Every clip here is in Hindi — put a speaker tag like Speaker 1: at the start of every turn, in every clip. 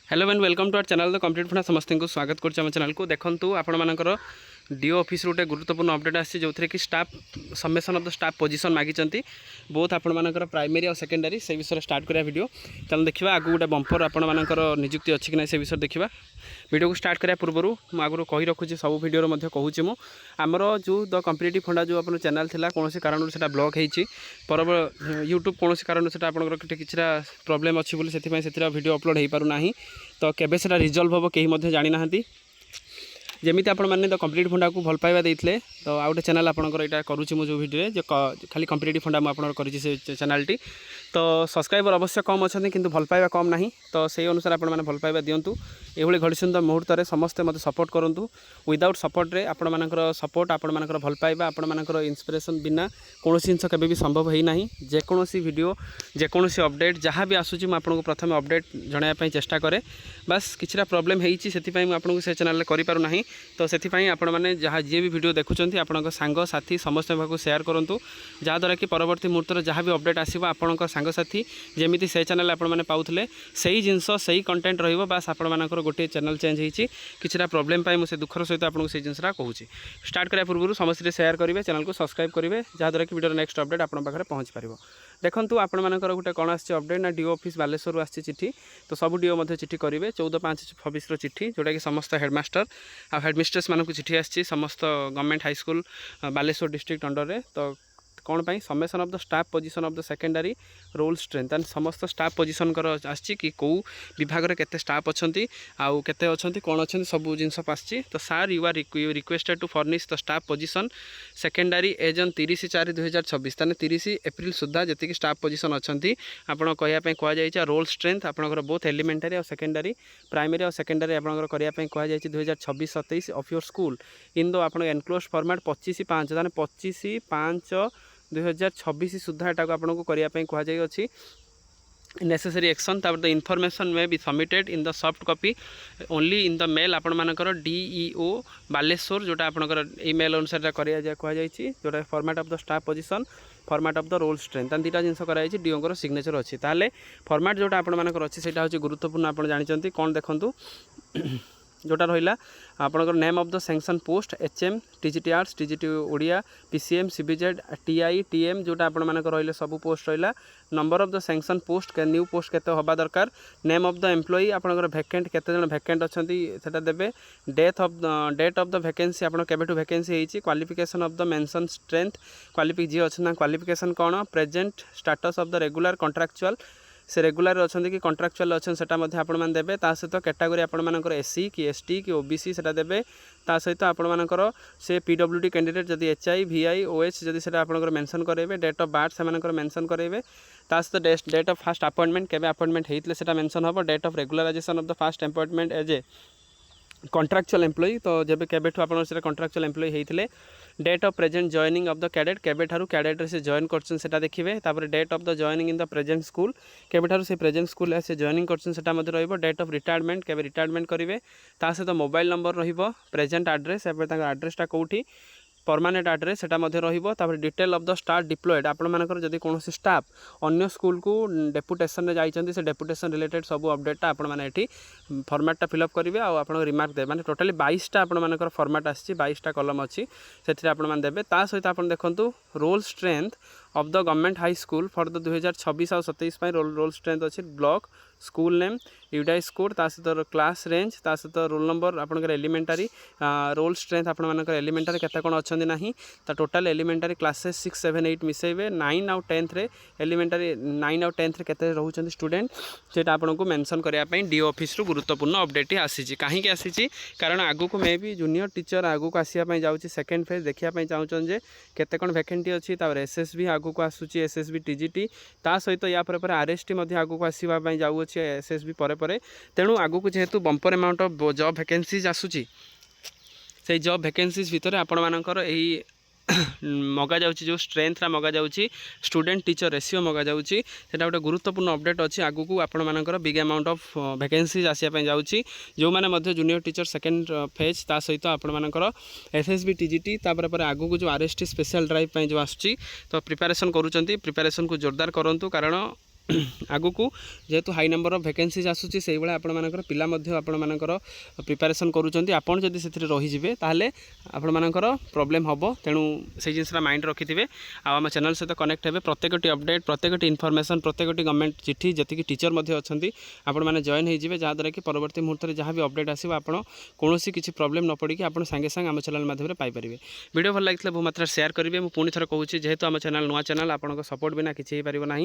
Speaker 1: Hello and welcome to our channel the complete Funda समस्त को स्वागत करछे हम चैनल को। देखंतु आपण मानकर डीओ ऑफिस गोटे गुरुत्वपूर्ण अपडेट आसी जो कि staff submission of the staff position मागिचंती बोथ आपण मानकर प्राइमरी और सेकेंडरी से विषय स्टार्ट करिया वीडियो। चल देखिबा आगु गोटे बंपर आपण मानकर नियुक्ति अछि कि नै से विषय देखिबा। वीडियो को स्टार्ट करिया पूर्व मु आगु कहि रखुची सब वीडियो मध्ये कहूची मु आमर जो द कॉम्पिटिटिव फंडा जो अपन चैनल थिला कोनोसी कारण सेटा ब्लॉक हेची पर यूट्यूब कोनोसी कारण सेटा आपनकर किछरा प्रॉब्लम अछि बोली सेति पय सेतिरा वीडियो अपलोड हे पारु नाही। तो केबे सेटा रिजल्व होबो केही मध्ये जानि नाहंती। जमीती आपण मैंने द कम्पिटिटिव फंडा को भल पाइबा देइथिले तो आउ गोटे चैनल आपनकर एटा करूची मु जो वीडियो जो खाली कम्पिटिटिव फंडा मु आपनकर करिची से चैनलटी। तो सब्सक्राइबर अवश्य कम अच्छा किंतु भल पाइबा कम नाही। तो से अनुसार आपण मैंने भल पाइबा दियंतु। एभली घड़ी सुंदर मुहूर्त में समस्ते मत सपोर्ट करूँ। विदाउट सपोर्ट रे आपण मानकर सपोर्ट आपण मानकर भल पाइबा आपण मानकर इंस्पिरेशन बिना कौन जिनस केबे भी संभव है ना। जेकोसी वीडियो जेकोसी अपडेट जहाँ भी आसूँ मुझे आपको प्रथम अपडेट जनाया चेष्टा करे। बस किछरा प्रॉब्लम होती से आपको से चैनल करूँ ना। तो से आपण मैंने जहाँ जी भी वीडियो देखुं आपण सांग साथी समस्त शेयर करूँ जहाँद्वारा कि परवर्ती मुहूर्त जहाँ भी अपडेट आसो आपण सांग साथी जमी से चैनल आपण मैंने पाऊले से जिनस से कंटेंट रस आपण मानकर गोटे चैनल चेंज होती किसी प्रॉब्लम मुझे दुखर सहित आपको से जिनसा कहूँ। स्टार्ट करा पूर्व समस्त शेयर करेंगे चैनल को सब्सक्राइब करेंगे जहाँद्वारा कि वीडियो नेक्स्ट अपडेट आप पाखे पहुँच पार। देखो आपण मानकर गोटे कौन अपडेट ना डीओ ऑफिस बालेश्वर आसी चिठी तो सब डीओ मध्य चिठी करेंगे 14/5/24 चिठी जोटा कि समस्त हेडमास्टर आ हेडमिस्ट्रेस मानक चिठी आसी समस्त government high school Baleswar district under रे। तो कौन पाई submission of the staff position of the secondary roll strength and समस्त स्टाफ पोजीशन कर आछि कि कौ विभाग रे केते स्टाफ अछंती आउ केते अछंती कोन अछंती सब जिनस पाछि। तो sir you are requested to furnish the staff position secondary as on 30/4/2026 ताने 30 एप्रिल सुधा जति स्टाफ पोजीशन अछंती आपण कहया पे कहया जाय रोल स्ट्रेंथ आपनकर बोथ एलिमेंटरी और सेकेंडरी प्राइमरी और सेकेंडरी आपनकर करया पे कहया जाय 2026-27 ऑफ योर स्कूल इन दो आपण एनक्लोज फॉर्मेट 25/5 ताने 25/5/2026 सुधा एटा आपको करने कहुई necessary action the information may be submitted in the soft copy only in the mail आपण मानकर डीईओ बालेश्वर जोटा आपनकर ईमेल अनुसार कहुई जोटा format of the staff position format of the roll strength दुटा जिनस कराई डीओ सिग्नेचर अच्छी ताले फॉर्मेट जोटा आपण मानकर अच्छी सेटा होची गुरुत्वपूर्ण आप जानते कौन देखंतु जोटा रहा आपनकर name of the sanction post HM TGT arts TGT Odia PCM CBZ TI TM जोटा आपण मानकर रहिले सब पोस्ट रहा number of the sanction post new post केते होबा दरकार नेम ऑफ द एम्प्लॉई आपनकर वैकेंट केते जन वैकेंट अछंती सेटा देबे डेट ऑफ द वैकेंसी आपण केबेटू वैकेंसी हेची qualification of the mention strength जी अछना क्वालिफिकेशन कोन present status of the regular contractual से रेगुलर अच्छा कि कॉन्ट्रैक्चुअल अच्छा सेटा आपण मैंने देवे ता सहित कैटेगरी आपण मानकर एससी कि एसटी कि ओबीसी सेटा देवे ता सहित आपण मानकर से पीडब्ल्यूडी कैंडिडेट जदि एचआई वीआई ओएच जदि सेटा आपनकर मेंशन करेबे डेट ऑफ बर्थ से मानकर मेंशन करेबे ता सहित डेट ऑफ फर्स्ट अपॉइंटमेंट केबे अपॉइंटमेंट हेइतले सेटा मेंशन हबो date of regularization of the first appointment as a contractual employee तो जब केबेठू आप कॉन्ट्रैक्चुअल एम्प्लॉई होते date of present joining of the cadre केबेठारू कैडेट से जॉइन करछन सेटा देखिबे तापर date of the joining in the present school केबेठारू से प्रेजेंट स्कूल से जॉइनिंग करछन सेटा मध्ये रहइबो डेट ऑफ रिटायरमेंट केबे रिटायरमेंट करिवे ता सहित मोबाइल नंबर रहिबो प्रेजेंट एड्रेस एबे ताका एड्रेसटा कोठी परमानेंट एड्रेस सेटा मध्ये रहिबो तापर detail of the staff deployed आपण मानकर जदि कोनोसी स्टाफ अन्य स्कूल को डेपुटेशन रे जाइछन्ती से डेपुटेशन रिलेटेड सब अपडेटटा आपण माने एठी फॉर्मेटटा फिलअप करेंगे और आप रिमार्क देवे माने टोटाली 22टा आपण मानकर फॉर्मेट आछि 22टा कलम अच्छी से आपण माने देबे ता सहित आपण देखंतु roll strength of the government high school for the 2026 और 27 रोल स्ट्रेंथ अच्छी block school name UDISE code ता सहित क्लास रेंज ता सहित रोल नंबर आपनकर एलिमेंटरी रोल स्ट्रेंथ आपण मानकर एलिमेंटरी केते कोन अछंदी नाही ता टोटल एलिमेंटरी क्लासेस 6 7 8 मिसेबे 9 और 10th रे एलिमेंटरी 9 और 10th रे केते रहउछन स्टूडेंट सेटा आपनको मेंशन करिया पई डीओ ऑफिस रो गुरुत्वपूर्ण अपडेट ही आसी कहीं आसी कारण आगु को मे भी जूनियर टीचर आगु को आसिया जाऊँगी सेकेंड फेज देखिया चाहूँ जे केते कोन वैकेंटी अच्छी एसएसबी आगु को आसूची एसएसबी टीजीटी ता सहित या पर आरएसटी आगु को आसवाई जाऊँगी एसएसबी पर तेणु आगु को जेहेतु bumper amount of job vacancies आसूची से जॉब वैकेंसीज भितर आपण मानकर एही मगा जाउची जो स्ट्रेंथ मगा जाउची स्टूडेंट टीचर रेशियो मगा जाउची सेटा गोटे गुरुत्वपूर्ण अपडेट अच्छी आगु को आपण मानकर बिग अमाउंट ऑफ वैकेंसीज आसिया जाउची जो माने मध्य जूनियर टीचर सेकेंड फेज ता सहित आपण मानकर एसएसबी टीजीटी तापर पर आगु को जो आरएसटी स्पेशल ड्राइव जो आसुची तो प्रिपरेशन करूचंती प्रिपरेशन को जोरदार करंतु कारण आगु जेहेतु हाई नंबर ऑफ वैकेंसीज आसूची से भाई आपर पिला आपर प्रिपेरेसन करूँच आपड़ जदि से रहीजे ताहले आपण मानकर प्रॉब्लम हम तेणु से जिनसा माइंड रखिथे आम चैनल सहित कनेक्ट हे प्रत्येक अपडेट प्रत्येक इनफर्मेशन प्रत्येक गवर्नमेंट चिठी जी टीचर अच्छा आपण मैंने जॉइन होइए जहाँद्वारा कि परवर्ती मुहूर्त में जहाँ भी अपडेट आसो आपड़ कौन किसी प्रॉब्लम न पड़ी आप सागे सागे आम चैनल माध्यम पाइपर वीडियो भल लगे बहुत मात्रा शेयर करेंगे मुझे पुणी थर कहूँ जेहेतु आम चैनल नुआ चैनल आपको सपोर्ट बिना किसी हो ना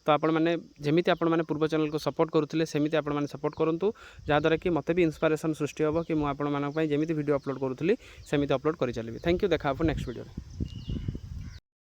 Speaker 1: तो आपण मैंने जमी आपण पूर्व चैनल को सपोर्ट करुले सेमती आपने सपोर्ट करूँ जहाँद्वारा कि मत भी इंस्पिरेशन सृष्टि हम कि मुझे वीडियो अपलोड करूँ सेमती अपलोड कर चलिए थैंक यू देखा नेक्स्ट वीडियो।